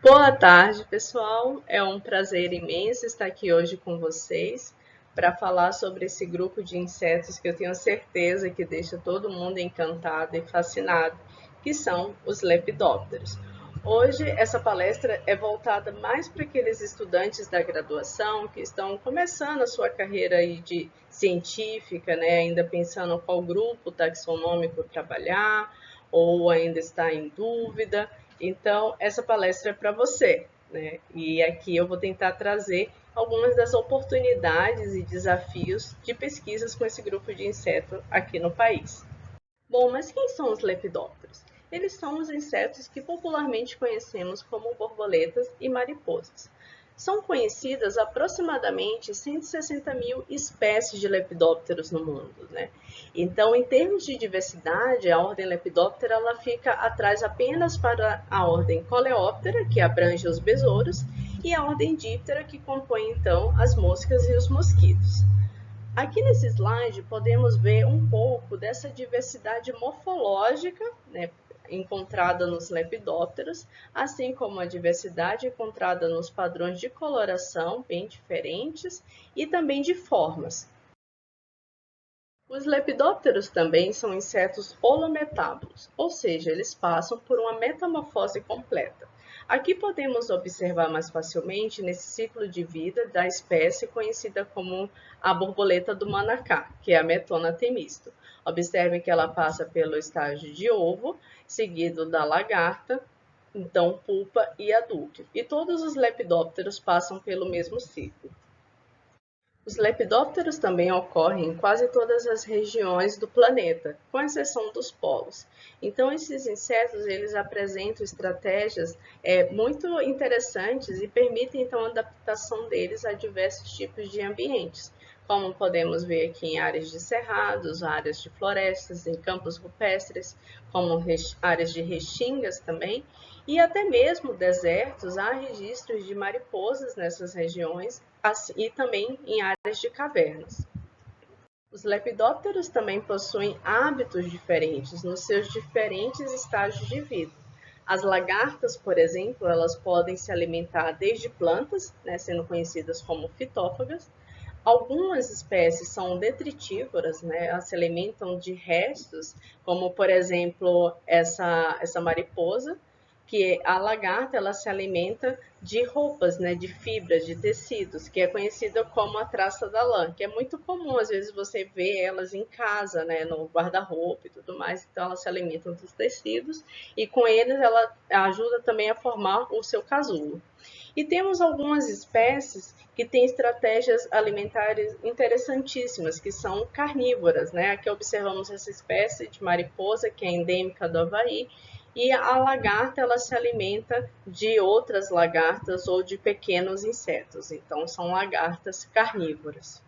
Boa tarde, pessoal. É um prazer imenso estar aqui hoje com vocês para falar sobre esse grupo de insetos que eu tenho certeza que deixa todo mundo encantado e fascinado, que são os lepidópteros. Hoje, essa palestra é voltada mais para aqueles estudantes da graduação que estão começando a sua carreira aí de científica, né? Ainda pensando qual grupo taxonômico trabalhar, ou ainda está em dúvida. Então, essa palestra é para você, né? E aqui eu vou tentar trazer algumas das oportunidades e desafios de pesquisas com esse grupo de inseto aqui no país. Bom, mas quem são os lepidópteros? Eles são os insetos que popularmente conhecemos como borboletas e mariposas. São conhecidas aproximadamente 160 mil espécies de lepidópteros no mundo, né? Então, em termos de diversidade, a ordem Lepidoptera ela fica atrás apenas para a ordem Coleóptera, que abrange os besouros, e a ordem Diptera, que compõe então as moscas e os mosquitos. Aqui nesse slide podemos ver um pouco dessa diversidade morfológica, né, encontrada nos lepidópteros, assim como a diversidade encontrada nos padrões de coloração bem diferentes e também de formas. Os lepidópteros também são insetos holometábulos, ou seja, eles passam por uma metamorfose completa. Aqui podemos observar mais facilmente nesse ciclo de vida da espécie conhecida como a borboleta do manacá, que é a Metona temisto. Observe que ela passa pelo estágio de ovo, seguido da lagarta, então pupa e adulto. E todos os lepidópteros passam pelo mesmo ciclo. Os lepidópteros também ocorrem em quase todas as regiões do planeta, com exceção dos polos. Então, esses insetos eles apresentam estratégias muito interessantes e permitem então a adaptação deles a diversos tipos de ambientes, como podemos ver aqui em áreas de cerrados, áreas de florestas, em campos rupestres, como áreas de restingas também, e até mesmo desertos. Há registros de mariposas nessas regiões e também em áreas de cavernas. Os lepidópteros também possuem hábitos diferentes nos seus diferentes estágios de vida. As lagartas, por exemplo, elas podem se alimentar desde plantas, né, sendo conhecidas como fitófagas. Algumas espécies são detritívoras, né, elas se alimentam de restos, como por exemplo essa mariposa, que a lagarta ela se alimenta de roupas, né, de fibras, de tecidos, que é conhecida como a traça da lã, que é muito comum, às vezes você vê elas em casa, né, no guarda-roupa e tudo mais, então elas se alimentam dos tecidos e com eles ela ajuda também a formar o seu casulo. E temos algumas espécies que têm estratégias alimentares interessantíssimas, que são carnívoras, né? Aqui observamos essa espécie de mariposa que é endêmica do Havaí, e a lagarta ela se alimenta de outras lagartas ou de pequenos insetos, então são lagartas carnívoras.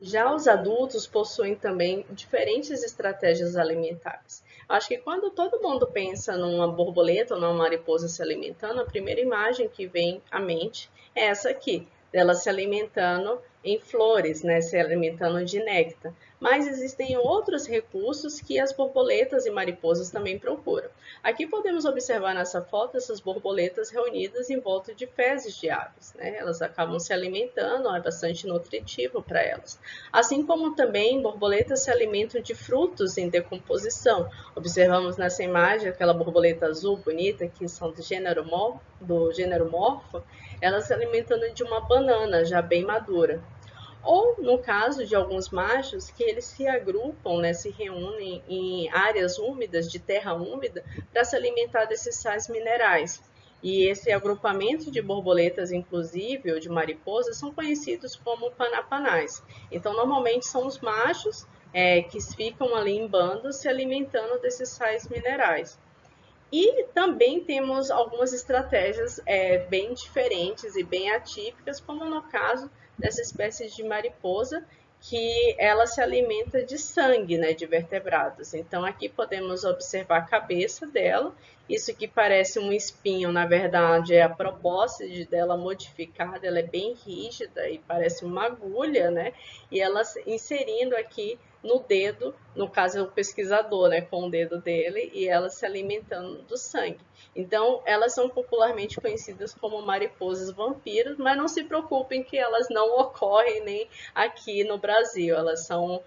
Já os adultos possuem também diferentes estratégias alimentares. Acho que quando todo mundo pensa numa borboleta ou numa mariposa se alimentando, a primeira imagem que vem à mente é essa aqui, dela se alimentando em flores, né, se alimentando de néctar. Mas existem outros recursos que as borboletas e mariposas também procuram. Aqui podemos observar nessa foto essas borboletas reunidas em volta de fezes de aves, né? Elas acabam se alimentando, é bastante nutritivo para elas. Assim como também borboletas se alimentam de frutos em decomposição. Observamos nessa imagem aquela borboleta azul bonita, que são do gênero morfo, elas se alimentando de uma banana já bem madura. Ou, no caso de alguns machos, que eles se agrupam, né, se reúnem em áreas úmidas, de terra úmida, para se alimentar desses sais minerais. E esse agrupamento de borboletas, inclusive, ou de mariposas, são conhecidos como panapanais. Então, normalmente são os machos que ficam ali em bandos se alimentando desses sais minerais. E também temos algumas estratégias bem diferentes e bem atípicas, como no caso dessa espécie de mariposa, que ela se alimenta de sangue, né, de vertebrados. Então aqui podemos observar a cabeça dela. Isso que parece um espinho, na verdade, é a probóscide dela modificada, ela é bem rígida e parece uma agulha, né? E ela inserindo aqui no dedo, no caso é o pesquisador, né, com o dedo dele, e ela se alimentando do sangue. Então, elas são popularmente conhecidas como mariposas vampiros, mas não se preocupem que elas não ocorrem nem aqui no Brasil, elas são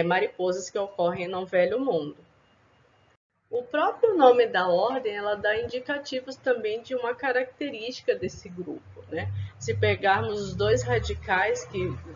mariposas que ocorrem no Velho Mundo. O próprio nome da ordem, ela dá indicativos também de uma característica desse grupo, né? Se pegarmos os dois radicais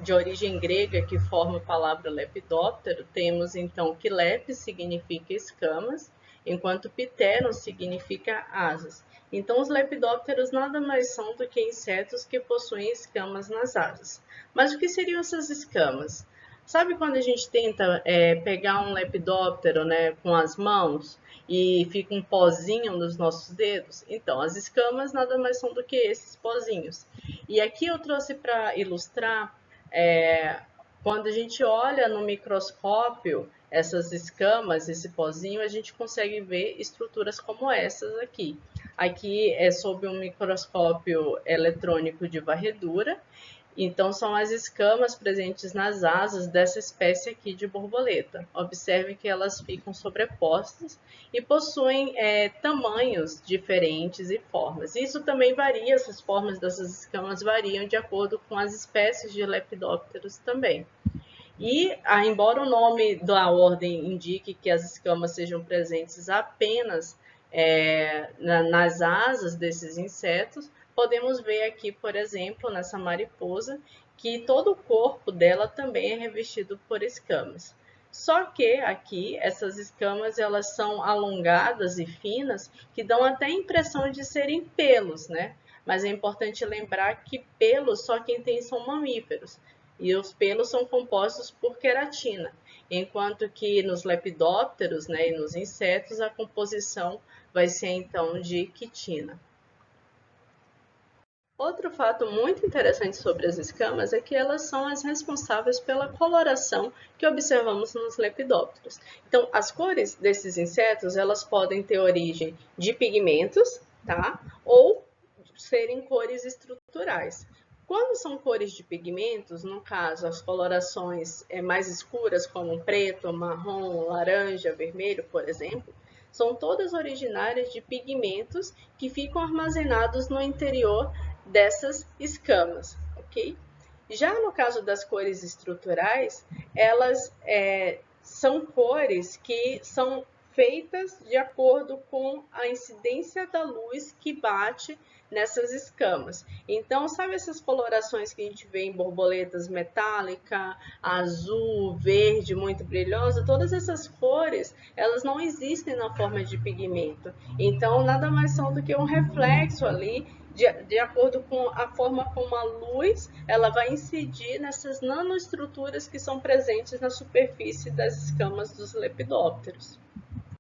de origem grega que formam a palavra lepidóptero, temos então que lepis significa escamas, enquanto pteron significa asas. Então, os lepidópteros nada mais são do que insetos que possuem escamas nas asas. Mas o que seriam essas escamas? Sabe quando a gente tenta pegar um lepidóptero, né, com as mãos e fica um pozinho nos nossos dedos? Então, as escamas nada mais são do que esses pozinhos. E aqui eu trouxe para ilustrar, quando a gente olha no microscópio essas escamas, esse pozinho, a gente consegue ver estruturas como essas aqui. Aqui é sob um microscópio eletrônico de varredura. Então, são as escamas presentes nas asas dessa espécie aqui de borboleta. Observe que elas ficam sobrepostas e possuem tamanhos diferentes e formas. Isso também varia, essas formas dessas escamas variam de acordo com as espécies de lepidópteros também. E, embora o nome da ordem indique que as escamas sejam presentes apenas nas asas desses insetos, podemos ver aqui, por exemplo, nessa mariposa, que todo o corpo dela também é revestido por escamas. Só que aqui, essas escamas, elas são alongadas e finas, que dão até a impressão de serem pelos, né? Mas é importante lembrar que pelos só quem tem são mamíferos. E os pelos são compostos por queratina, enquanto que nos lepidópteros, né, e nos insetos, a composição vai ser então de quitina. Outro fato muito interessante sobre as escamas é que elas são as responsáveis pela coloração que observamos nos lepidópteros. Então, as cores desses insetos, elas podem ter origem de pigmentos, tá? Ou serem cores estruturais. Quando são cores de pigmentos, no caso, as colorações mais escuras, como preto, marrom, laranja, vermelho, por exemplo, são todas originárias de pigmentos que ficam armazenados no interior dessas escamas, ok? Já no caso das cores estruturais, elas são cores que são feitas de acordo com a incidência da luz que bate nessas escamas. Então, sabe essas colorações que a gente vê em borboletas metálica, azul, verde, muito brilhosa? Todas essas cores, elas não existem na forma de pigmento. Então, nada mais são do que um reflexo ali de acordo com a forma como a luz ela vai incidir nessas nanoestruturas que são presentes na superfície das escamas dos lepidópteros.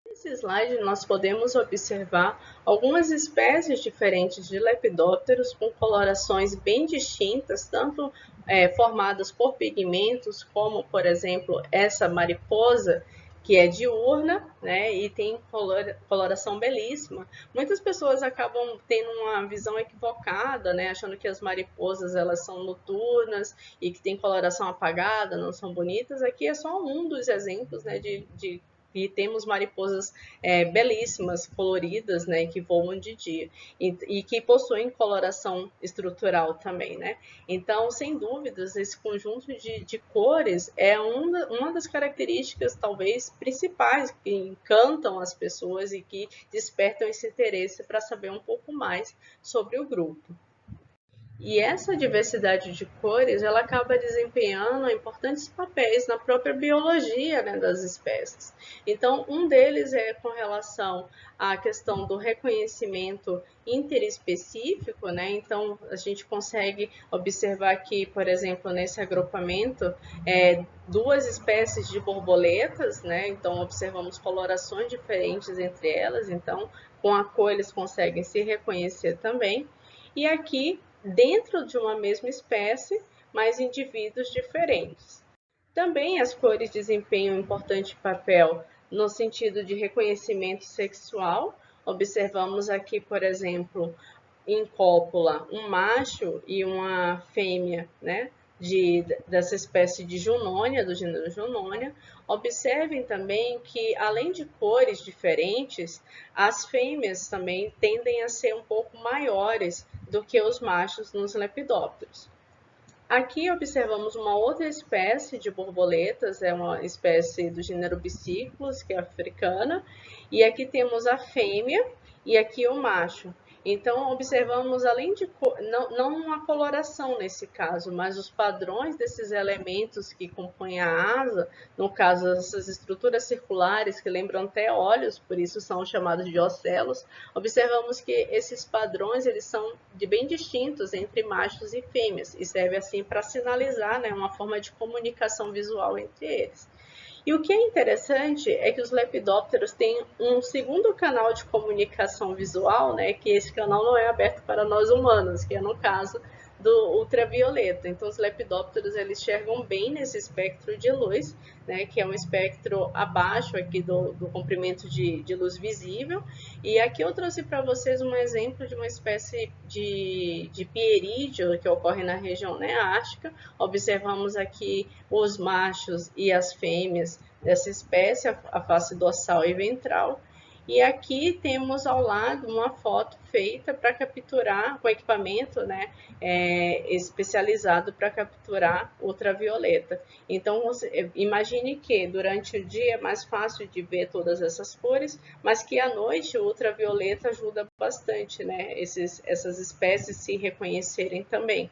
Nesse slide, nós podemos observar algumas espécies diferentes de lepidópteros com colorações bem distintas, tanto formadas por pigmentos, como, por exemplo, essa mariposa, que é diurna, né, e tem coloração belíssima. Muitas pessoas acabam tendo uma visão equivocada, né, achando que as mariposas elas são noturnas e que tem coloração apagada, não são bonitas. Aqui é só um dos exemplos, né, e temos mariposas belíssimas, coloridas, né, que voam de dia e que possuem coloração estrutural também, né? Então, sem dúvidas, esse conjunto de cores é uma das características, talvez, principais que encantam as pessoas e que despertam esse interesse para saber um pouco mais sobre o grupo. E essa diversidade de cores, ela acaba desempenhando importantes papéis na própria biologia, né, das espécies. Então, um deles é com relação à questão do reconhecimento interespecífico, né? Então, a gente consegue observar que, por exemplo, nesse agrupamento, duas espécies de borboletas, né? Então, observamos colorações diferentes entre elas. Então, com a cor, eles conseguem se reconhecer também. E aqui, dentro de uma mesma espécie, mas indivíduos diferentes. Também as cores desempenham um importante papel no sentido de reconhecimento sexual. Observamos aqui, por exemplo, em cópula, um macho e uma fêmea, né, dessa espécie de Junonia, do gênero Junonia. Observem também que, além de cores diferentes, as fêmeas também tendem a ser um pouco maiores do que os machos nos lepidópteros. Aqui observamos uma outra espécie de borboletas, é uma espécie do gênero Bicyclus, que é africana, e aqui temos a fêmea e aqui o macho. Então, observamos, além de não uma coloração nesse caso, mas os padrões desses elementos que compõem a asa, no caso, essas estruturas circulares que lembram até olhos, por isso são chamados de ocelos, observamos que esses padrões eles são bem distintos entre machos e fêmeas, e serve assim para sinalizar, né, uma forma de comunicação visual entre eles. E o que é interessante é que os lepidópteros têm um segundo canal de comunicação visual, né, que esse canal não é aberto para nós humanos, que é no caso do ultravioleta. Então, os lepidópteros eles enxergam bem nesse espectro de luz, né, que é um espectro abaixo aqui do comprimento de luz visível. E aqui eu trouxe para vocês um exemplo de uma espécie de pierídeo que ocorre na região neártica. Observamos aqui os machos e as fêmeas dessa espécie, a face dorsal e ventral. E aqui temos ao lado uma foto feita para capturar, com equipamento, né, especializado para capturar ultravioleta. Então, imagine que durante o dia é mais fácil de ver todas essas cores, mas que à noite o ultravioleta ajuda bastante, né, essas espécies se reconhecerem também.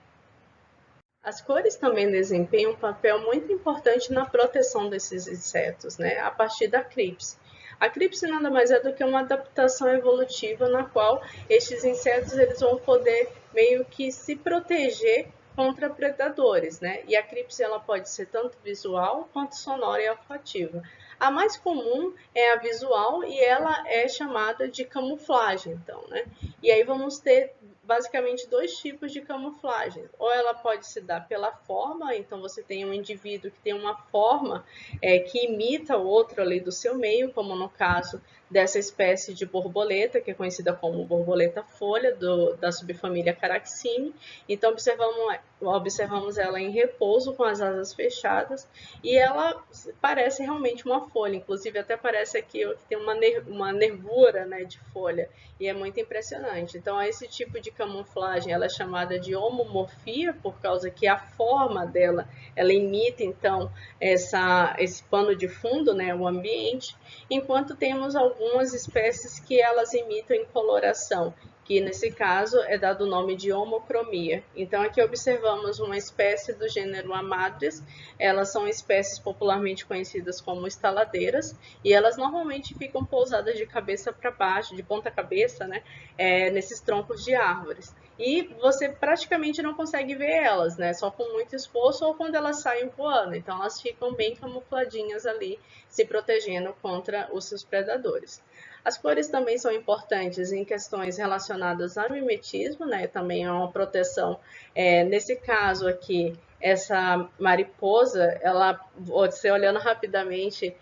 As cores também desempenham um papel muito importante na proteção desses insetos, né, a partir da CRIPS. A CRIPS nada mais é do que uma adaptação evolutiva na qual estes insetos eles vão poder meio que se proteger contra predadores, né? E a CRIPS ela pode ser tanto visual quanto sonora e olfativa. A mais comum é a visual e ela é chamada de camuflagem, então, né? E aí vamos ter basicamente dois tipos de camuflagem. Ou ela pode se dar pela forma, então você tem um indivíduo que tem uma forma que imita o outro ali do seu meio, como no caso dessa espécie de borboleta, que é conhecida como borboleta folha, da subfamília Caraxine. Então, observamos ela em repouso, com as asas fechadas, e ela parece realmente uma folha, inclusive até parece aqui que tem uma nervura, né, de folha, e é muito impressionante. Então, esse tipo de camuflagem ela é chamada de homomorfia, por causa que a forma dela, ela imita, então, esse pano de fundo, né, o ambiente, enquanto temos algumas espécies que elas imitam em coloração, que nesse caso é dado o nome de homocromia. Então aqui observamos uma espécie do gênero Amadris, elas são espécies popularmente conhecidas como estaladeiras, e elas normalmente ficam pousadas de cabeça para baixo, de ponta cabeça, né, nesses troncos de árvores. E você praticamente não consegue ver elas, né, só com muito esforço ou quando elas saem voando. Então elas ficam bem camufladinhas ali, se protegendo contra os seus predadores. As cores também são importantes em questões relacionadas ao mimetismo, né? Também é uma proteção. Nesse caso aqui, essa mariposa, ela, você olhando rapidamente,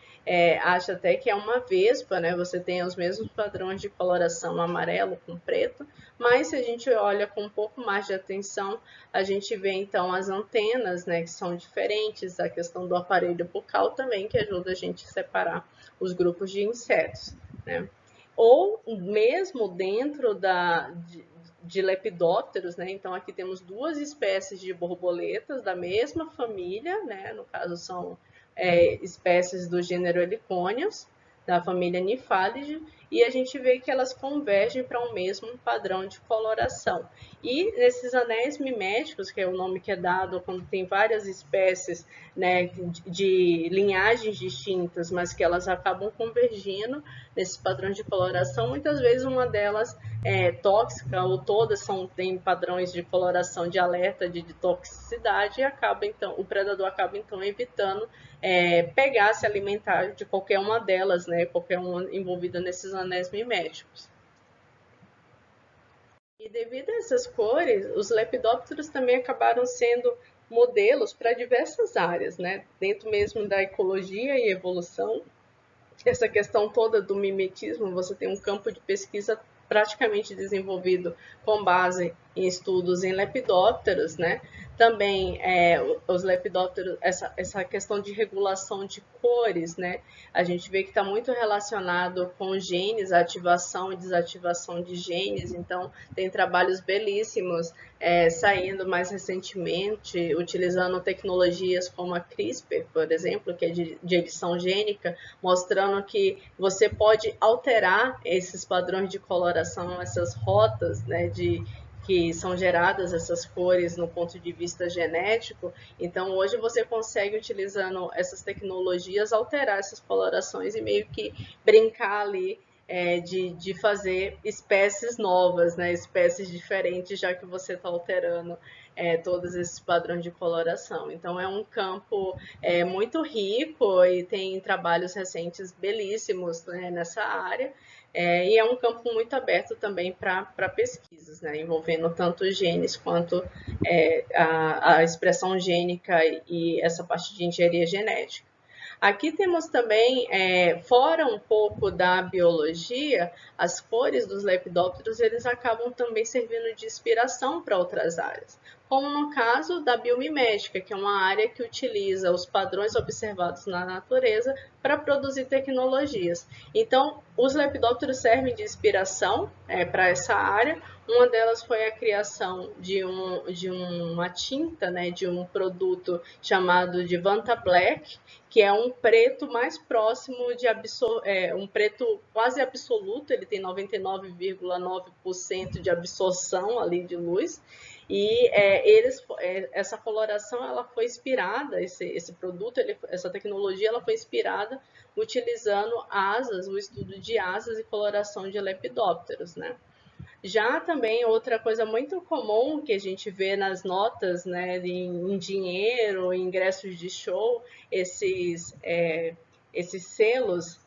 acha até que é uma vespa, né? Você tem os mesmos padrões de coloração amarelo com preto, mas se a gente olha com um pouco mais de atenção, a gente vê então as antenas, né? Que são diferentes, a questão do aparelho bucal também, que ajuda a gente a separar os grupos de insetos. Né? Ou mesmo dentro de lepidópteros, né? Então aqui temos duas espécies de borboletas da mesma família, né? No caso são espécies do gênero Heliconius, da família Nymphalidae, e a gente vê que elas convergem para um mesmo padrão de coloração. E nesses anéis miméticos, que é o nome que é dado quando tem várias espécies, né, de linhagens distintas, mas que elas acabam convergindo nesses padrões de coloração, muitas vezes uma delas é tóxica ou todas têm padrões de coloração de alerta de toxicidade e acaba, então, o predador acaba então evitando pegar, se alimentar de qualquer uma delas, né, qualquer uma envolvida nesses anéis miméticos. E devido a essas cores, os lepidópteros também acabaram sendo modelos para diversas áreas, né, dentro mesmo da ecologia e evolução. Essa questão toda do mimetismo, você tem um campo de pesquisa praticamente desenvolvido com base em estudos em lepidópteros, né? Também os lepidópteros, essa questão de regulação de cores, né? A gente vê que está muito relacionado com genes, ativação e desativação de genes, então tem trabalhos belíssimos saindo mais recentemente, utilizando tecnologias como a CRISPR, por exemplo, que é de edição gênica, mostrando que você pode alterar esses padrões de coloração, essas rotas, né, que são geradas essas cores no ponto de vista genético. Então, hoje você consegue, utilizando essas tecnologias, alterar essas colorações e meio que brincar ali de fazer espécies novas, né? Espécies diferentes, já que você está alterando todos esses padrões de coloração. Então, é um campo muito rico e tem trabalhos recentes belíssimos, né, nessa área. E é um campo muito aberto também para pesquisas, né, envolvendo tanto genes quanto a expressão gênica e essa parte de engenharia genética. Aqui temos também, fora um pouco da biologia, as cores dos lepidópteros eles acabam também servindo de inspiração para outras áreas, como no caso da biomimética, que é uma área que utiliza os padrões observados na natureza para produzir tecnologias. Então, os lepidópteros servem de inspiração para essa área. Uma delas foi a criação de uma tinta, né, de um produto chamado de Vanta Black, que é um preto mais próximo de um preto quase absoluto, ele tem 99,9% de absorção ali de luz. E essa coloração ela foi inspirada, esse produto, essa tecnologia ela foi inspirada utilizando asas, o estudo de asas e coloração de lepidópteros, né? Já também outra coisa muito comum que a gente vê nas notas, né, em dinheiro, em ingressos de show, esses selos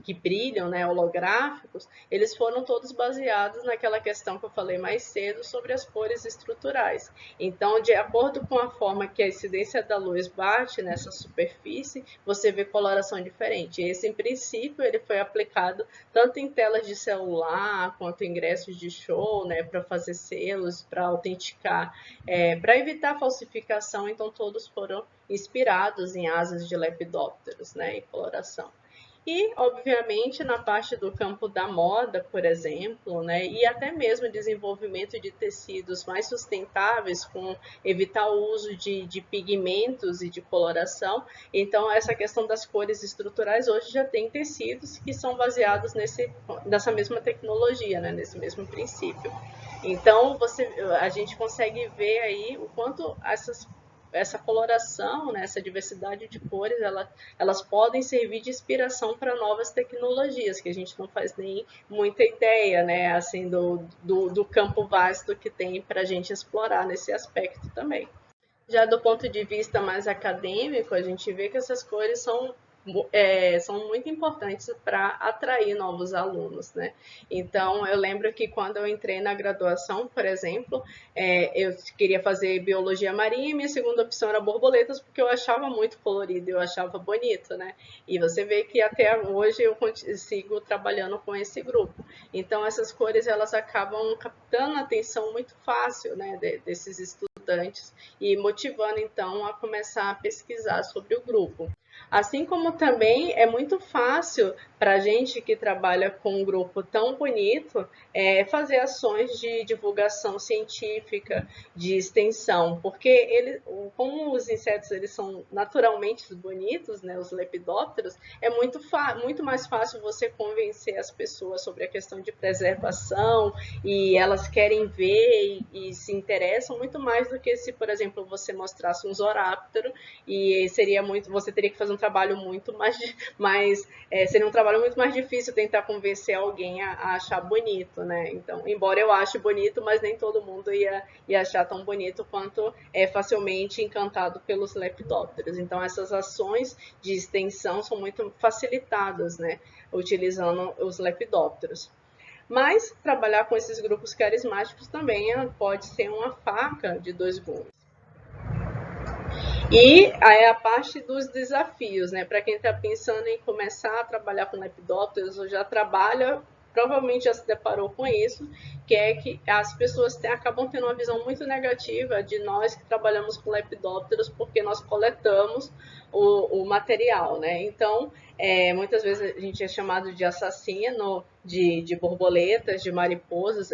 que brilham, né, holográficos, eles foram todos baseados naquela questão que eu falei mais cedo sobre as cores estruturais. Então, de acordo com a forma que a incidência da luz bate nessa superfície, você vê coloração diferente. Esse, em princípio, ele foi aplicado tanto em telas de celular quanto em ingressos de show, né, para fazer selos, para autenticar, para evitar falsificação. Então, todos foram inspirados em asas de lepidópteros, né, e coloração. E, obviamente, na parte do campo da moda, por exemplo, né, e até mesmo desenvolvimento de tecidos mais sustentáveis, com evitar o uso de pigmentos e de coloração. Então, essa questão das cores estruturais, hoje já tem tecidos que são baseados nessa mesma tecnologia, né, nesse mesmo princípio. Então, a gente consegue ver aí o quanto essa coloração, né, essa diversidade de cores, elas podem servir de inspiração para novas tecnologias, que a gente não faz nem muita ideia, né, assim, do campo vasto que tem para a gente explorar nesse aspecto também. Já do ponto de vista mais acadêmico, a gente vê que essas cores são muito importantes para atrair novos alunos, né? Então, eu lembro que quando eu entrei na graduação, por exemplo, eu queria fazer biologia marinha e minha segunda opção era borboletas, porque eu achava muito colorido, eu achava bonito, né? E você vê que até hoje eu sigo trabalhando com esse grupo. Então, essas cores, elas acabam captando a atenção muito fácil, né, desses estudantes e motivando, então, a começar a pesquisar sobre o grupo. Assim como também é muito fácil para a gente que trabalha com um grupo tão bonito fazer ações de divulgação científica, de extensão, porque como os insetos eles são naturalmente bonitos, né, os lepidópteros, é muito mais fácil você convencer as pessoas sobre a questão de preservação e elas querem ver e se interessam muito mais do que se, por exemplo, você mostrasse um zoráptero e você teria que fazer um trabalho muito mais seria um trabalho muito mais difícil tentar convencer alguém a achar bonito, né? Então, embora eu ache bonito, mas nem todo mundo ia achar tão bonito quanto é facilmente encantado pelos lepidópteros. Então, essas ações de extensão são muito facilitadas, né? Utilizando os lepidópteros. Mas trabalhar com esses grupos carismáticos também pode ser uma faca de dois gumes. E aí a parte dos desafios, né? Para quem está pensando em começar a trabalhar com lepidópteros ou já trabalha provavelmente já se deparou com isso, que é que as pessoas acabam tendo uma visão muito negativa de nós que trabalhamos com lepidópteros, porque nós coletamos o material, né? Então, muitas vezes a gente é chamado de assassino de borboletas, de mariposas.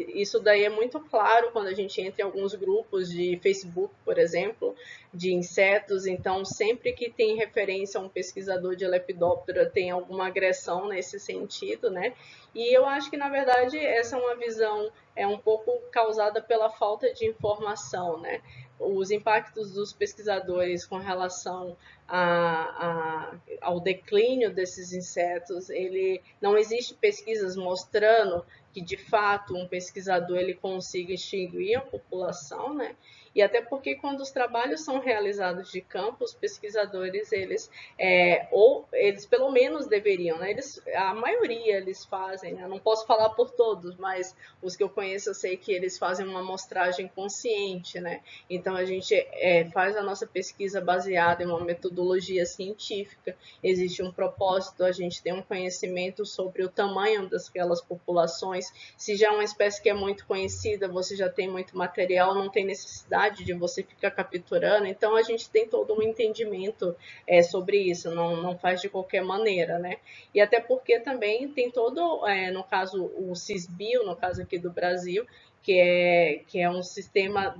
Isso daí é muito claro quando a gente entra em alguns grupos de Facebook, por exemplo, de insetos. Então, sempre que tem referência a um pesquisador de lepidóptera, tem alguma agressão nesse sentido, né? E eu acho que, na verdade, essa é uma visão um pouco causada pela falta de informação, né? Os impactos dos pesquisadores com relação ao declínio desses insetos, não existe pesquisas mostrando que de fato um pesquisador ele consiga extinguir a população, né? E até porque quando os trabalhos são realizados de campo, os pesquisadores ou eles pelo menos deveriam, né? A maioria eles fazem, né? Eu não posso falar por todos, mas os que eu conheço eu sei que eles fazem uma amostragem consciente, né? Então a gente faz a nossa pesquisa baseada em uma metodologia científica, existe um propósito, a gente tem um conhecimento sobre o tamanho daquelas populações. Se já é uma espécie que é muito conhecida, você já tem muito material, não tem necessidade de você ficar capturando, então a gente tem todo um entendimento sobre isso, não faz de qualquer maneira, né? E até porque também tem todo, no caso o CISBio, no caso aqui do Brasil, que é um sistema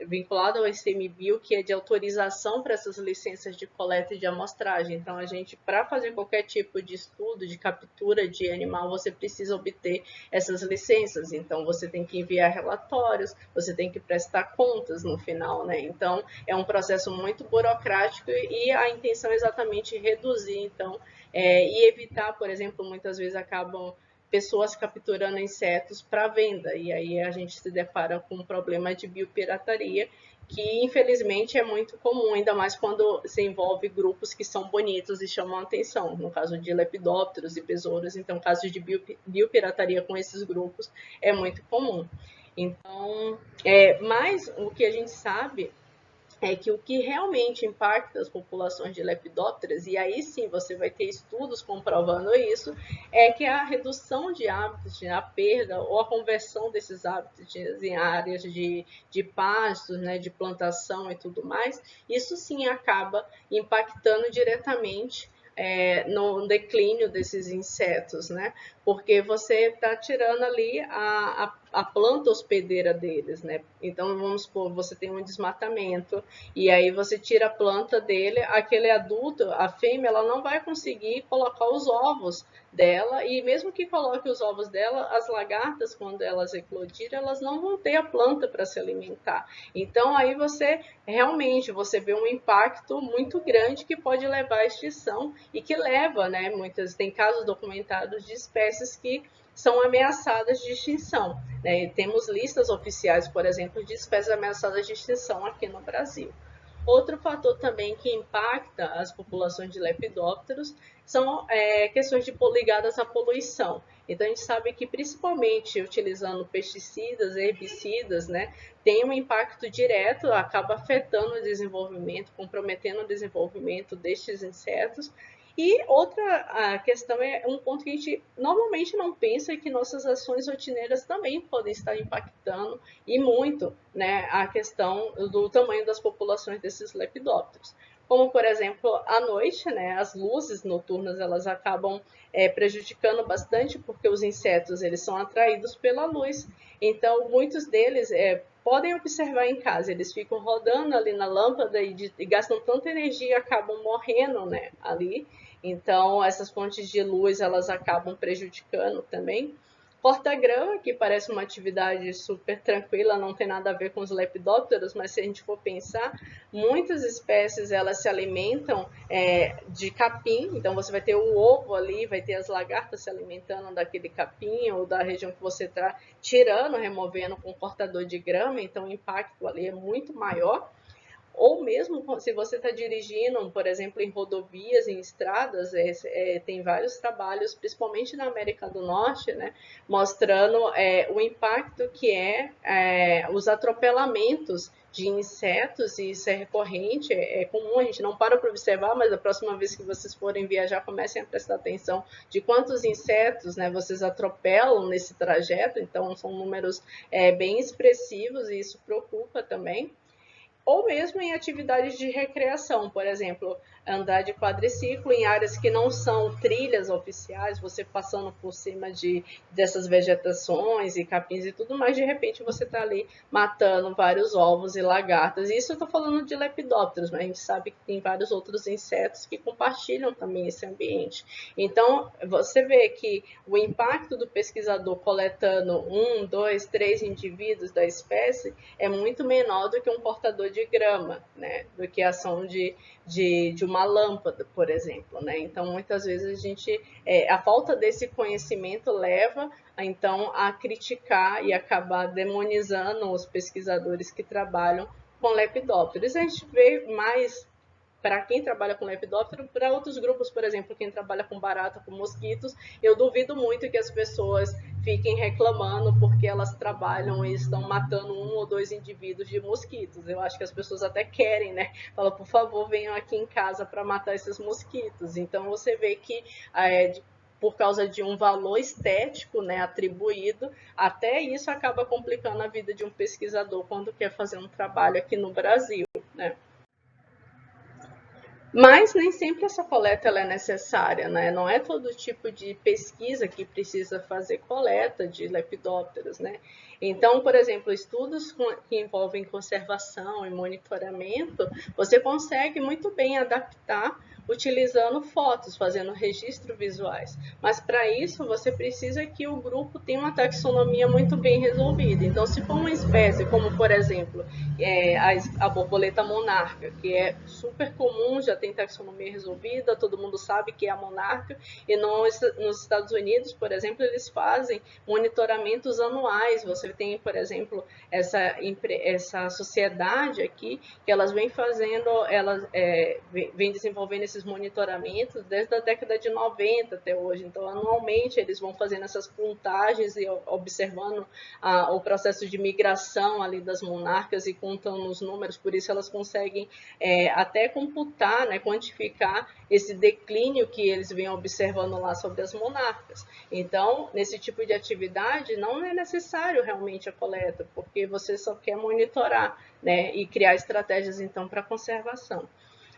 vinculado ao ICMBio, que é de autorização para essas licenças de coleta e de amostragem. Então, a gente, para fazer qualquer tipo de estudo, de captura de animal, você precisa obter essas licenças. Então, você tem que enviar relatórios, você tem que prestar contas no final, né? Então, é um processo muito burocrático e a intenção é exatamente reduzir, então, e evitar, por exemplo, muitas vezes acabam pessoas capturando insetos para venda, e aí a gente se depara com um problema de biopirataria, que infelizmente é muito comum, ainda mais quando se envolve grupos que são bonitos e chamam a atenção, no caso de lepidópteros e besouros, então casos de biopirataria com esses grupos é muito comum. Então, mas o que a gente sabe é que o que realmente impacta as populações de lepidópteras, e aí sim você vai ter estudos comprovando isso, é que a redução de hábitos, a perda ou a conversão desses hábitos em áreas de pastos, né, de plantação e tudo mais, isso sim acaba impactando diretamente no declínio desses insetos, né? Porque você está tirando ali a planta hospedeira deles, né? Então, vamos supor, você tem um desmatamento e aí você tira a planta dele, aquele adulto, a fêmea, ela não vai conseguir colocar os ovos dela, e mesmo que coloque os ovos dela, as lagartas, quando elas eclodirem, elas não vão ter a planta para se alimentar. Então, aí você vê um impacto muito grande que pode levar à extinção e que leva, né, tem casos documentados de espécies que são ameaçadas de extinção, né? Temos listas oficiais, por exemplo, de espécies ameaçadas de extinção aqui no Brasil. Outro fator também que impacta as populações de lepidópteros são questões ligadas à poluição. Então, a gente sabe que, principalmente utilizando pesticidas, herbicidas, né, tem um impacto direto, acaba afetando o desenvolvimento, comprometendo o desenvolvimento destes insetos. E outra questão é um ponto que a gente normalmente não pensa, é que nossas ações rotineiras também podem estar impactando e muito, né, a questão do tamanho das populações desses lepidópteros. Como, por exemplo, à noite, né, as luzes noturnas elas acabam prejudicando bastante, porque os insetos eles são atraídos pela luz. Então, muitos deles podem observar em casa, eles ficam rodando ali na lâmpada e gastam tanta energia e acabam morrendo, né, ali. Então, essas fontes de luz elas acabam prejudicando também. Corta-grama, que parece uma atividade super tranquila, não tem nada a ver com os lepidópteros, mas se a gente for pensar, muitas espécies elas se alimentam de capim, então você vai ter o ovo ali, vai ter as lagartas se alimentando daquele capim ou da região que você está tirando, removendo com cortador de grama, então o impacto ali é muito maior. ou mesmo se você está dirigindo, por exemplo, em rodovias, em estradas, tem vários trabalhos, principalmente na América do Norte, né, mostrando o impacto que os atropelamentos de insetos, e isso é recorrente, é comum, a gente não para observar, mas a próxima vez que vocês forem viajar, comecem a prestar atenção de quantos insetos, né, vocês atropelam nesse trajeto, então são números bem expressivos e isso preocupa também. Ou mesmo em atividades de recreação, por exemplo, andar de quadriciclo em áreas que não são trilhas oficiais, você passando por cima dessas vegetações e capins e tudo mais, de repente você está ali matando vários ovos e lagartas. Isso eu estou falando de lepidópteros, mas a gente sabe que tem vários outros insetos que compartilham também esse ambiente. Então, você vê que o impacto do pesquisador coletando 1, 2, 3 indivíduos da espécie é muito menor do que um cortador de grama, né? Do que a ação de uma lâmpada, por exemplo, né? Então, muitas vezes a falta desse conhecimento leva então a criticar e acabar demonizando os pesquisadores que trabalham com lepidópteros. A gente vê mais para quem trabalha com lepidóptero, para outros grupos, por exemplo, quem trabalha com barata, com mosquitos, eu duvido muito que as pessoas fiquem reclamando porque elas trabalham e estão matando 1 ou 2 indivíduos de mosquitos. Eu acho que as pessoas até querem, né? Falam, por favor, venham aqui em casa para matar esses mosquitos. Então você vê que por causa de um valor estético, né, atribuído, até isso acaba complicando a vida de um pesquisador quando quer fazer um trabalho aqui no Brasil, né? Mas nem sempre essa coleta ela é necessária, né? Não é todo tipo de pesquisa que precisa fazer coleta de lepidópteros, né? Então, por exemplo, estudos que envolvem conservação e monitoramento, você consegue muito bem adaptar utilizando fotos, fazendo registros visuais. Mas para isso você precisa que o grupo tenha uma taxonomia muito bem resolvida. Então, se for uma espécie, como por exemplo a borboleta monarca, que é super comum, já tem taxonomia resolvida, todo mundo sabe que é a monarca, e nos Estados Unidos, por exemplo, eles fazem monitoramentos anuais. Você tem, por exemplo, essa sociedade aqui, que elas vêm fazendo, elas vêm desenvolvendo esses monitoramentos desde a década de 90 até hoje. Então, anualmente, eles vão fazendo essas contagens e observando o processo de migração ali das monarcas e contando os números, por isso elas conseguem até computar, né, quantificar esse declínio que eles vêm observando lá sobre as monarcas. Então, nesse tipo de atividade, não é necessário realmente a coleta, porque você só quer monitorar, né, e criar estratégias, então, para conservação.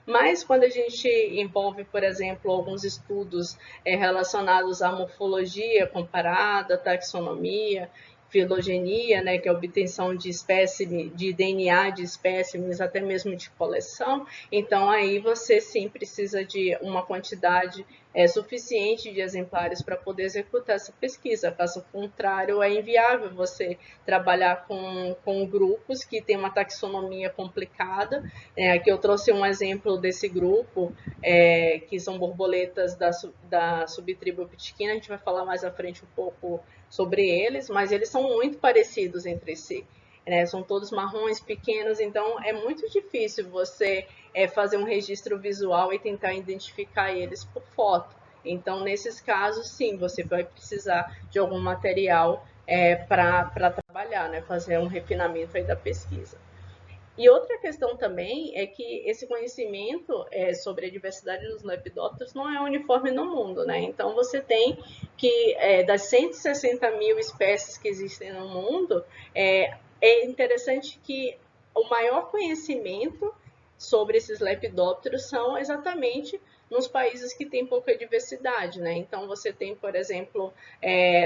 Mas quando a gente envolve, por exemplo, alguns estudos relacionados à morfologia comparada, taxonomia, filogenia, né, que é a obtenção de espécime, de DNA de espécimes, até mesmo de coleção, então aí você sim precisa de uma quantidade suficiente de exemplares para poder executar essa pesquisa. Caso contrário, é inviável você trabalhar com grupos que têm uma taxonomia complicada. Aqui eu trouxe um exemplo desse grupo, que são borboletas da subtribo Pitiquina, a gente vai falar mais à frente um pouco sobre eles, mas eles são muito parecidos entre si. São todos marrons, pequenos, então é muito difícil você fazer um registro visual e tentar identificar eles por foto. Então, nesses casos, sim, você vai precisar de algum material para trabalhar, né? Fazer um refinamento aí da pesquisa. E outra questão também é que esse conhecimento sobre a diversidade dos lepidópteros não é uniforme no mundo, né? Então você tem que, das 160 mil espécies que existem no mundo, é interessante que o maior conhecimento sobre esses lepidópteros são exatamente nos países que têm pouca diversidade, né? Então você tem, por exemplo,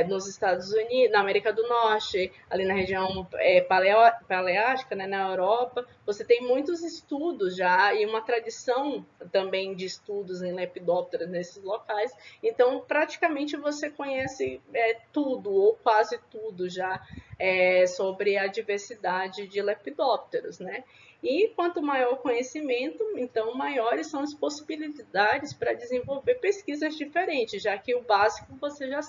nos Estados Unidos, na América do Norte, ali na região paleártica, né, na Europa, você tem muitos estudos já e uma tradição também de estudos em lepidópteros nesses locais. Então, praticamente você conhece tudo ou quase tudo já sobre a diversidade de lepidópteros, né? E quanto maior o conhecimento, então maiores são as possibilidades lugares para desenvolver pesquisas diferentes, já que o básico você já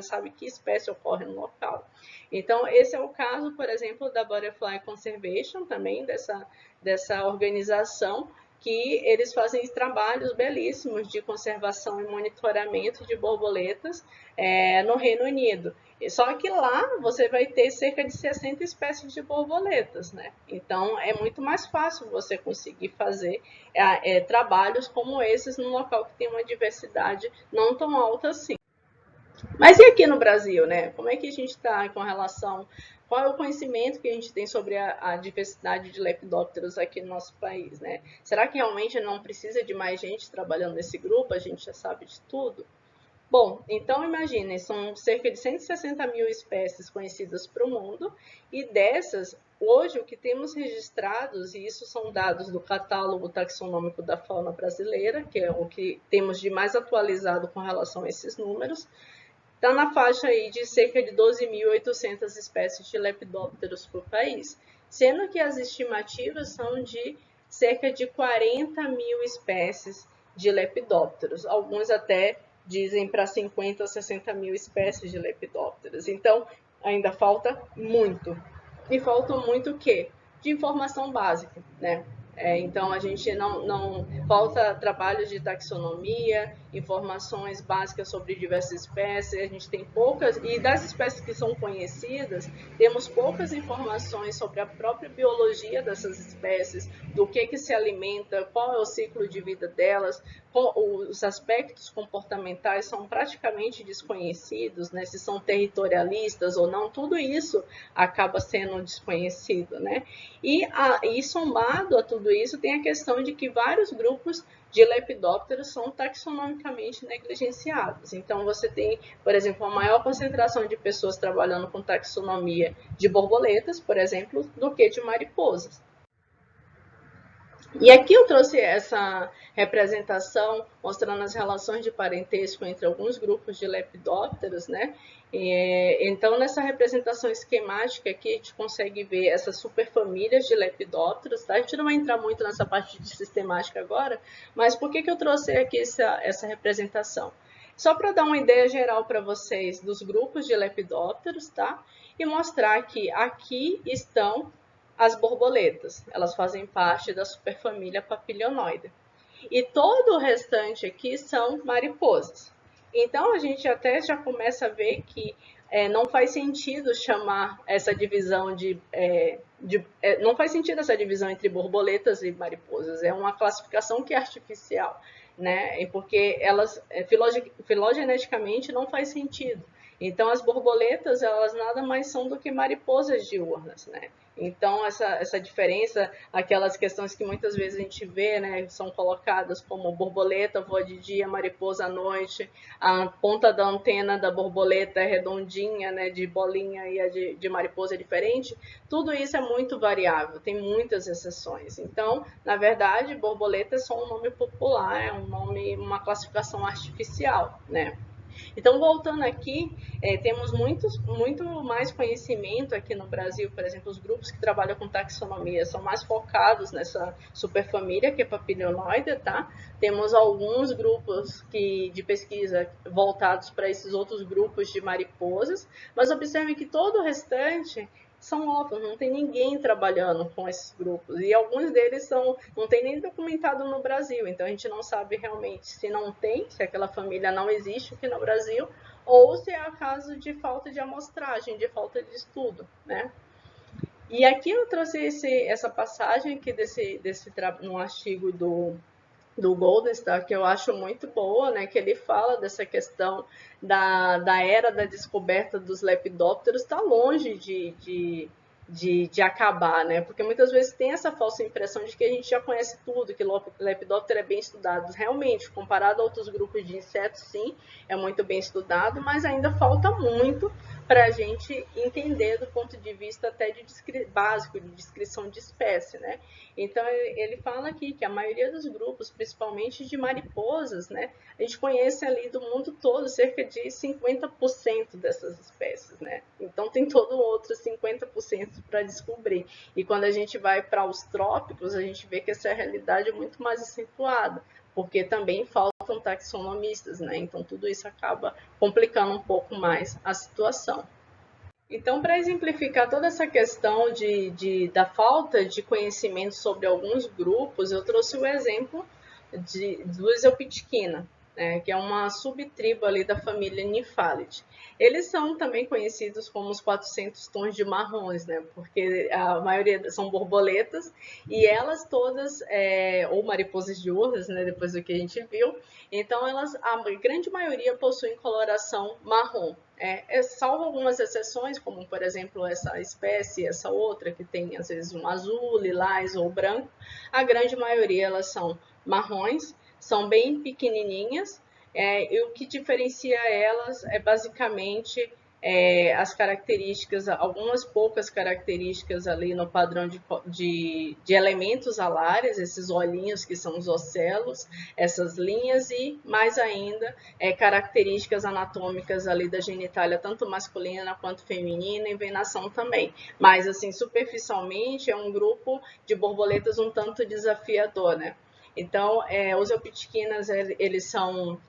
sabe que espécie ocorre no local. Então, esse é o caso, por exemplo, da Butterfly Conservation, também dessa organização, que eles fazem trabalhos belíssimos de conservação e monitoramento de borboletas no Reino Unido. Só que lá você vai ter cerca de 60 espécies de borboletas, né? Então é muito mais fácil você conseguir fazer trabalhos como esses num local que tem uma diversidade não tão alta assim. Mas e aqui no Brasil, né? Como é que a gente está com relação... Qual é o conhecimento que a gente tem sobre a diversidade de lepidópteros aqui no nosso país, né? Será que realmente não precisa de mais gente trabalhando nesse grupo? A gente já sabe de tudo? Bom, então imaginem, são cerca de 160 mil espécies conhecidas para o mundo, e dessas, hoje o que temos registrados, e isso são dados do catálogo taxonômico da fauna brasileira, que é o que temos de mais atualizado com relação a esses números, está na faixa aí de cerca de 12.800 espécies de lepidópteros por país, sendo que as estimativas são de cerca de 40 mil espécies de lepidópteros, alguns até dizem para 50 ou 60 mil espécies de lepidópteros. Então, ainda falta muito. E falta muito o quê? De informação básica, né? Então, a gente não falta trabalho de taxonomia, informações básicas sobre diversas espécies, a gente tem poucas, e das espécies que são conhecidas, temos poucas informações sobre a própria biologia dessas espécies, do que se alimenta, qual é o ciclo de vida delas, os aspectos comportamentais são praticamente desconhecidos, né? Se são territorialistas ou não, tudo isso acaba sendo desconhecido, né? E somado a tudo isso, tem a questão de que vários grupos de lepidópteros são taxonomicamente negligenciados. Então, você tem, por exemplo, uma maior concentração de pessoas trabalhando com taxonomia de borboletas, por exemplo, do que de mariposas. E aqui eu trouxe essa representação mostrando as relações de parentesco entre alguns grupos de lepidópteros, né? Então, nessa representação esquemática aqui, a gente consegue ver essas superfamílias de lepidópteros, tá? A gente não vai entrar muito nessa parte de sistemática agora, mas por que eu trouxe aqui essa representação? Só para dar uma ideia geral para vocês dos grupos de lepidópteros, tá? E mostrar que aqui estão as borboletas, elas fazem parte da superfamília Papilionoida. E todo o restante aqui são mariposas. Então a gente até já começa a ver que não faz sentido chamar essa divisão não faz sentido essa divisão entre borboletas e mariposas. É uma classificação que é artificial, né? Porque elas filogeneticamente não faz sentido. Então as borboletas, elas nada mais são do que mariposas diurnas, né? Então essa diferença, aquelas questões que muitas vezes a gente vê, né, são colocadas como borboleta voa de dia, mariposa à noite, a ponta da antena da borboleta é redondinha, né, de bolinha, e a de mariposa é diferente. Tudo isso é muito variável, tem muitas exceções. Então, na verdade, borboleta é só um nome popular, é um nome, uma classificação artificial, né? Então, voltando aqui, temos muito mais conhecimento aqui no Brasil. Por exemplo, os grupos que trabalham com taxonomia são mais focados nessa superfamília, que é Papilionoida, tá? Temos alguns grupos de pesquisa voltados para esses outros grupos de mariposas, mas observem que todo o restante são órfãos, não tem ninguém trabalhando com esses grupos. E alguns deles não tem nem documentado no Brasil. Então a gente não sabe realmente se não tem, se aquela família não existe aqui no Brasil, ou se é caso de falta de amostragem, de falta de estudo, né? E aqui eu trouxe essa passagem aqui num artigo do Goldenstar, que eu acho muito boa, né, que ele fala dessa questão da era da descoberta dos lepidópteros, está longe de acabar, né? Porque muitas vezes tem essa falsa impressão de que a gente já conhece tudo, que o lepidóptero é bem estudado. Realmente, comparado a outros grupos de insetos, sim, é muito bem estudado, mas ainda falta muito para a gente entender do ponto de vista até básico, de descrição de espécie, né? Então, ele fala aqui que a maioria dos grupos, principalmente de mariposas, né, a gente conhece ali do mundo todo cerca de 50% dessas espécies, né? Então, tem todo outro 50% para descobrir. E quando a gente vai para os trópicos, a gente vê que essa realidade é muito mais acentuada. porque também faltam taxonomistas, né? Então tudo isso acaba complicando um pouco mais a situação. Então, para exemplificar toda essa questão da falta de conhecimento sobre alguns grupos, eu trouxe o exemplo do Eseopitquina, né, que é uma subtribo ali da família Nymphalidae. Eles são também conhecidos como os 400 tons de marrons, né, porque a maioria são borboletas e elas todas, ou mariposas diurnas, né, depois do que a gente viu, então a grande maioria possuem coloração marrom. Salvo algumas exceções, como por exemplo essa espécie, essa outra que tem às vezes um azul, lilás ou branco, a grande maioria elas são marrons, são bem pequenininhas, e o que diferencia elas é basicamente as características, algumas poucas características ali no padrão de elementos alares, esses olhinhos que são os ocelos, essas linhas e mais ainda características anatômicas ali da genitália, tanto masculina quanto feminina e venação também. Mas assim, superficialmente é um grupo de borboletas um tanto desafiador, né? Então, os eupitquinas, eles são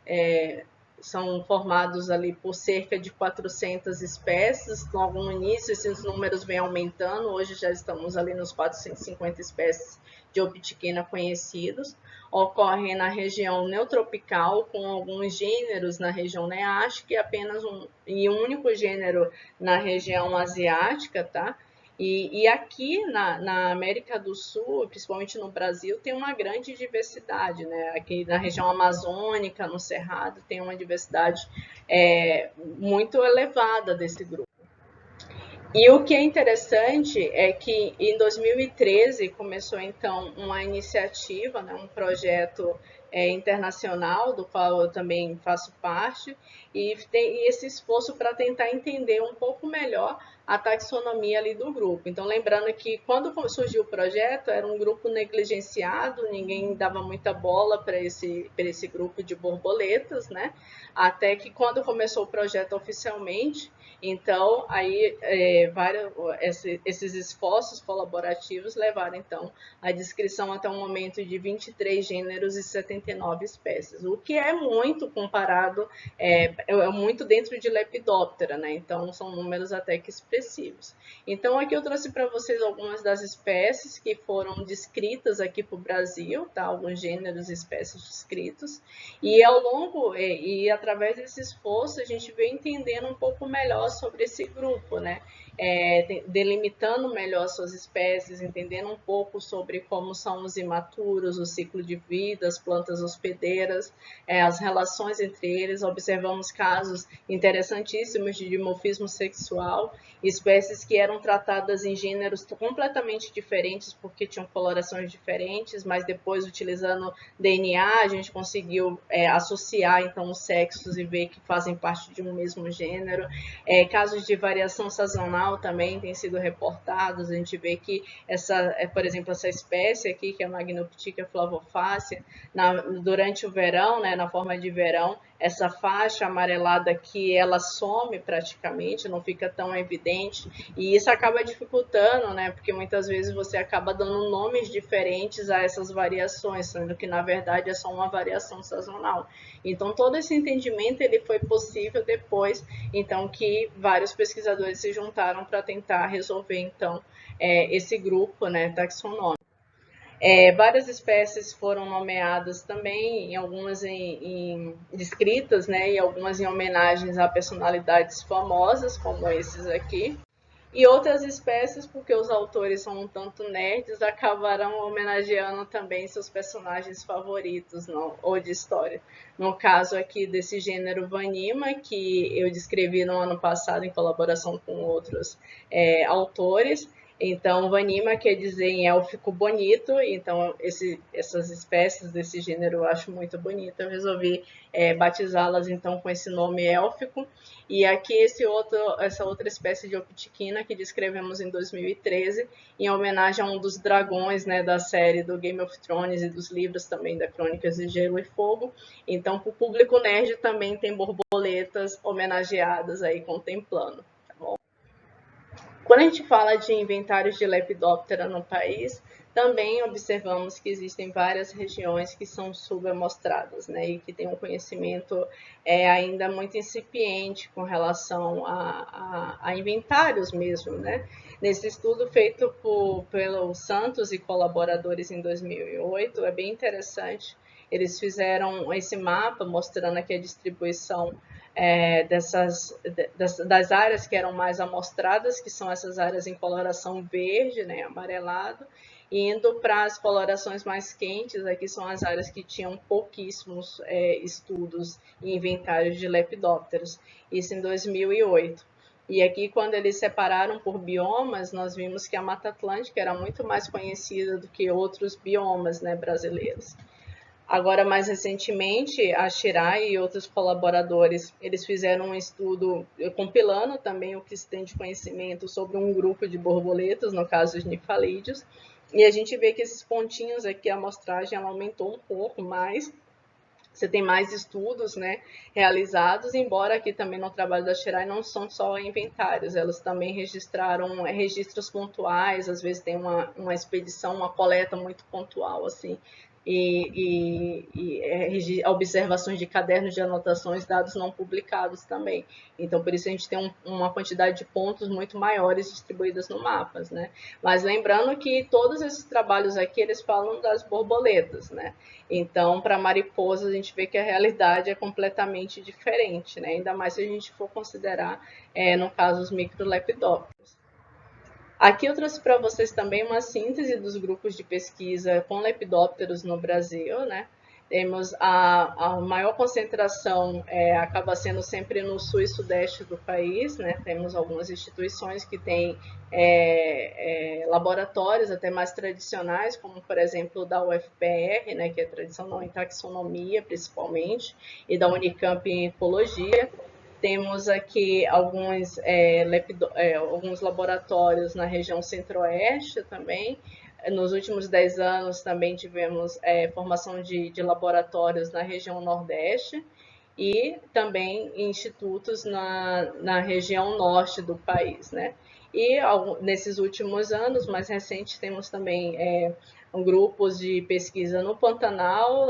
formados ali por cerca de 400 espécies. Logo no início, esses números vêm aumentando. Hoje já estamos ali nos 450 espécies de eupitquina conhecidos. Ocorrem na região neotropical, com alguns gêneros na região neástica e apenas um único gênero na região asiática, tá? E aqui na América do Sul, principalmente no Brasil, tem uma grande diversidade, né? Aqui na região amazônica, no Cerrado, tem uma diversidade muito elevada desse grupo. E o que é interessante é que em 2013 começou então uma iniciativa, né, um projeto internacional, do qual eu também faço parte, e tem esse esforço para tentar entender um pouco melhor a taxonomia ali do grupo. Então, lembrando que quando surgiu o projeto, era um grupo negligenciado, ninguém dava muita bola para esse grupo de borboletas, né? Até que quando começou o projeto oficialmente, então, aí esses esforços colaborativos levaram, então, a descrição até o momento de 23 gêneros e 79 espécies, o que é muito comparado, muito dentro de Lepidoptera, né? Então, são números até que expressivos. Então, aqui eu trouxe para vocês algumas das espécies que foram descritas aqui para o Brasil, tá? Alguns gêneros e espécies descritos, e ao longo, e através desse esforço, a gente veio entendendo um pouco melhor sobre esse grupo, né? Delimitando melhor suas espécies, entendendo um pouco sobre como são os imaturos, o ciclo de vida, as plantas hospedeiras, as relações entre eles. Observamos casos interessantíssimos de dimorfismo sexual, espécies que eram tratadas em gêneros completamente diferentes porque tinham colorações diferentes, mas depois, utilizando DNA, a gente conseguiu associar então os sexos e ver que fazem parte de um mesmo gênero. Casos de variação sazonal também têm sido reportados. A gente vê que por exemplo, essa espécie aqui, que é a Magnoptica flavofácea, durante o verão, né, na forma de verão, essa faixa amarelada aqui, ela some praticamente, não fica tão evidente, e isso acaba dificultando, né, porque muitas vezes você acaba dando nomes diferentes a essas variações, sendo que na verdade é só uma variação sazonal. Então todo esse entendimento ele foi possível depois, então, que vários pesquisadores se juntaram para tentar resolver então esse grupo, né, taxonômico. Várias espécies foram nomeadas também, em algumas descritas, né, e algumas em homenagens a personalidades famosas, como esses aqui. E outras espécies, porque os autores são um tanto nerds, acabaram homenageando também seus personagens favoritos ou de história. No caso aqui desse gênero Vanima, que eu descrevi no ano passado em colaboração com outros autores. Então, Vanima quer dizer em élfico bonito, então essas espécies desse gênero eu acho muito bonita. Eu resolvi batizá-las então com esse nome élfico. E aqui essa outra espécie de Optiquina que descrevemos em 2013, em homenagem a um dos dragões, né, da série do Game of Thrones e dos livros também da Crônicas de Gelo e Fogo. Então, para o público nerd também tem borboletas homenageadas aí contemplando. Tá bom? Quando a gente fala de inventários de Lepidoptera no país, também observamos que existem várias regiões que são subamostradas, né, e que têm um conhecimento ainda muito incipiente com relação a inventários mesmo, né. Nesse estudo feito pelo Santos e colaboradores em 2008, é bem interessante. Eles fizeram esse mapa mostrando aqui a distribuição das áreas que eram mais amostradas, que são essas áreas em coloração verde, né, amarelado, indo para as colorações mais quentes, aqui são as áreas que tinham pouquíssimos estudos e inventários de lepidópteros, isso em 2008. E aqui, quando eles separaram por biomas, nós vimos que a Mata Atlântica era muito mais conhecida do que outros biomas, né, brasileiros. Agora, mais recentemente, a Shirai e outros colaboradores, eles fizeram um estudo compilando também o que se tem de conhecimento sobre um grupo de borboletas, no caso os nifalídeos, e a gente vê que esses pontinhos aqui, a amostragem ela aumentou um pouco mais. Você tem mais estudos, né, realizados, embora aqui também no trabalho da Shirai não são só inventários, elas também registraram registros pontuais, às vezes tem uma expedição, uma coleta muito pontual, assim, observações de cadernos de anotações, dados não publicados também. Então, por isso a gente tem uma quantidade de pontos muito maiores distribuídas no mapas, né? Mas lembrando que todos esses trabalhos aqui, eles falam das borboletas, né? Então, para mariposas, a gente vê que a realidade é completamente diferente, né? Ainda mais se a gente for considerar, no caso, os microlepidópteros. Aqui eu trouxe para vocês também uma síntese dos grupos de pesquisa com lepidópteros no Brasil, né? Temos a maior concentração, acaba sendo sempre no sul e sudeste do país, né? Temos algumas instituições que têm laboratórios até mais tradicionais, como por exemplo o da UFPR, né? Que é tradicional em taxonomia, principalmente, e da Unicamp em ecologia. Temos aqui alguns laboratórios na região centro-oeste também. Nos últimos 10 anos também tivemos formação de laboratórios na região nordeste e também institutos na região norte do país, né? E nesses últimos anos, mais recentes, temos também grupos de pesquisa no Pantanal,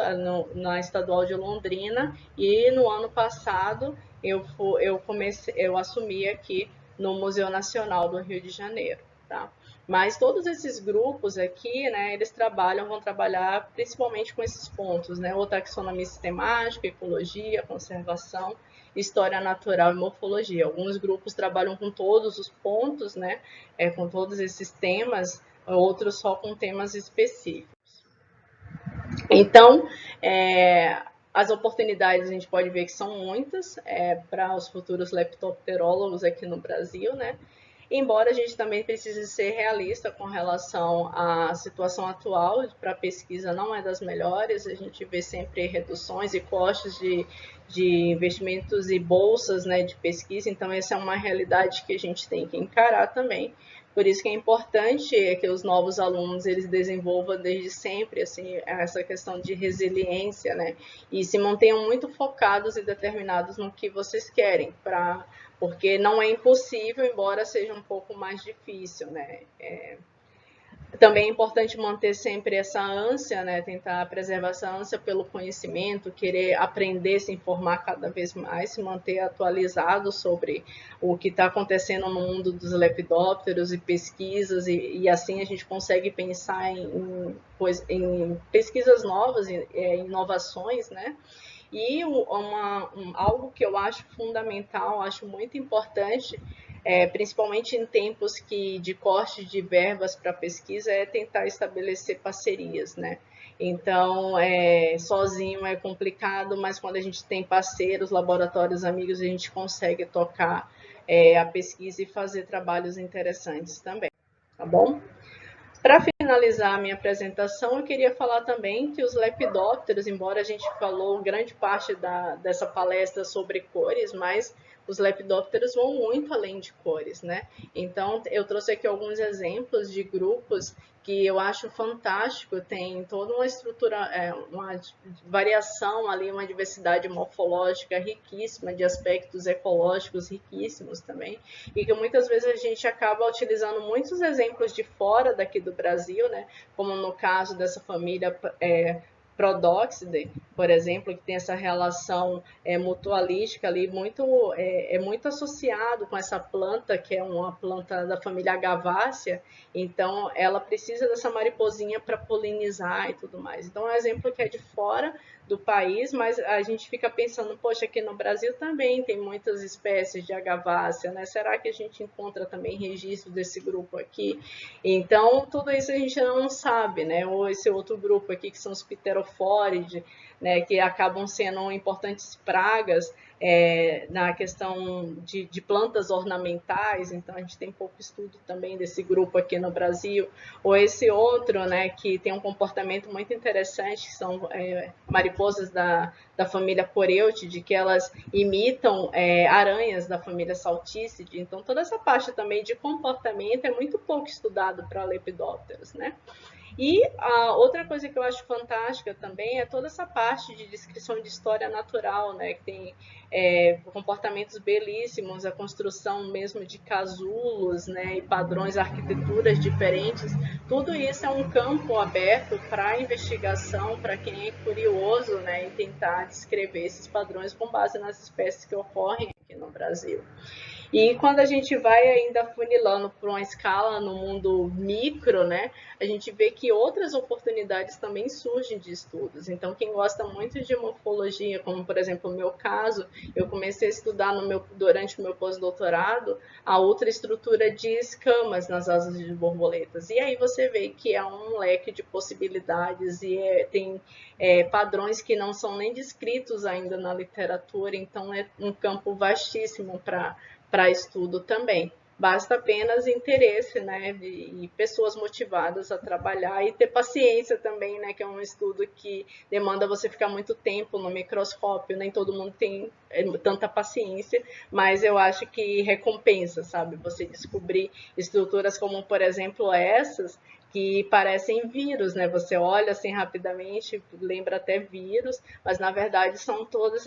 na Estadual de Londrina, e no ano passado eu assumi aqui no Museu Nacional do Rio de Janeiro, tá? Mas todos esses grupos aqui, né, eles vão trabalhar principalmente com esses pontos, né? Ou taxonomia sistemática, ecologia, conservação, história natural e morfologia. Alguns grupos trabalham com todos os pontos, né? Com todos esses temas, outros só com temas específicos. Então, as oportunidades a gente pode ver que são muitas para os futuros leptopterólogos aqui no Brasil, né? Embora a gente também precise ser realista com relação à situação atual, para a pesquisa não é das melhores, a gente vê sempre reduções e custos de investimentos e bolsas, né, de pesquisa, então essa é uma realidade que a gente tem que encarar também. Por isso que é importante que os novos alunos eles desenvolvam desde sempre assim, essa questão de resiliência, né, e se mantenham muito focados e determinados no que vocês querem, porque não é impossível, embora seja um pouco mais difícil, né? Também é importante manter sempre essa ânsia, né? Tentar preservar essa ânsia pelo conhecimento, querer aprender, se informar cada vez mais, se manter atualizado sobre o que está acontecendo no mundo dos lepidópteros e pesquisas, e assim a gente consegue pensar em pesquisas novas, em inovações, né? E algo que eu acho fundamental, acho muito importante, principalmente em tempos de corte de verbas para pesquisa, é tentar estabelecer parcerias, né? Então, sozinho é complicado, mas quando a gente tem parceiros, laboratórios, amigos, a gente consegue tocar a pesquisa e fazer trabalhos interessantes também, tá bom? Para finalizar a minha apresentação, eu queria falar também que os lepidópteros, embora a gente falou grande parte dessa palestra sobre cores, mas os lepidópteros vão muito além de cores, né? Então, eu trouxe aqui alguns exemplos de grupos que eu acho fantástico, tem toda uma estrutura, uma variação ali, uma diversidade morfológica riquíssima, de aspectos ecológicos riquíssimos também, e que muitas vezes a gente acaba utilizando muitos exemplos de fora daqui do Brasil, né? Como no caso dessa família Prodoxidae, por exemplo, que tem essa relação mutualística ali, muito associado com essa planta, que é uma planta da família Agavácea, então ela precisa dessa mariposinha para polinizar e tudo mais. Então é um exemplo que é de fora do país, mas a gente fica pensando, poxa, aqui no Brasil também tem muitas espécies de Agavácea, né? Será que a gente encontra também registros desse grupo aqui? Então, tudo isso a gente não sabe, né? Ou esse outro grupo aqui, que são os Pteroforidae, né, que acabam sendo importantes pragas na questão de plantas ornamentais, então a gente tem pouco estudo também desse grupo aqui no Brasil, ou esse outro, né, que tem um comportamento muito interessante, que são mariposas da família Coreutidae, que elas imitam aranhas da família Salticidae, então toda essa parte também de comportamento é muito pouco estudado para lepidópteros, né? E a outra coisa que eu acho fantástica também é toda essa parte de descrição de história natural, né? Que tem comportamentos belíssimos, a construção mesmo de casulos, né? E padrões, arquiteturas diferentes. Tudo isso é um campo aberto para investigação, para quem é curioso, né? E tentar descrever esses padrões com base nas espécies que ocorrem aqui no Brasil. E quando a gente vai ainda funilando para uma escala no mundo micro, né, a gente vê que outras oportunidades também surgem de estudos. Então, quem gosta muito de morfologia, como por exemplo o meu caso, eu comecei a estudar durante o meu pós-doutorado a outra estrutura de escamas nas asas de borboletas. E aí você vê que é um leque de possibilidades e tem padrões que não são nem descritos ainda na literatura, então é um campo vastíssimo para estudo também. Basta apenas interesse, né, e pessoas motivadas a trabalhar e ter paciência também, né, que é um estudo que demanda você ficar muito tempo no microscópio, nem todo mundo tem tanta paciência, mas eu acho que recompensa, sabe, você descobrir estruturas como, por exemplo, essas, que parecem vírus, né? Você olha assim rapidamente, lembra até vírus, mas na verdade são todas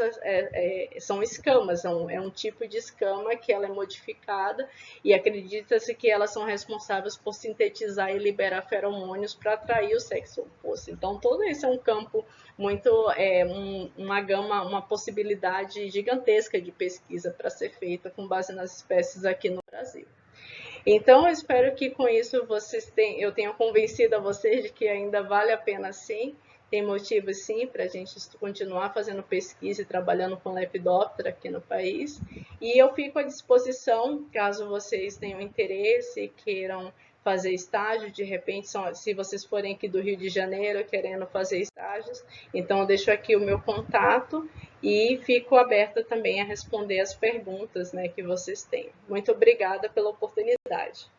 são escamas, é um tipo de escama que ela é modificada e acredita-se que elas são responsáveis por sintetizar e liberar feromônios para atrair o sexo oposto. Então todo isso é um campo muito, uma gama, uma possibilidade gigantesca de pesquisa para ser feita com base nas espécies aqui no Brasil. Então, eu espero que com isso eu tenha convencido a vocês de que ainda vale a pena sim, tem motivos sim para a gente continuar fazendo pesquisa e trabalhando com lepidóptera aqui no país. E eu fico à disposição, caso vocês tenham interesse e queiram fazer estágio, de repente, se vocês forem aqui do Rio de Janeiro querendo fazer estágios, então eu deixo aqui o meu contato e fico aberta também a responder as perguntas, né, que vocês têm. Muito obrigada pela oportunidade.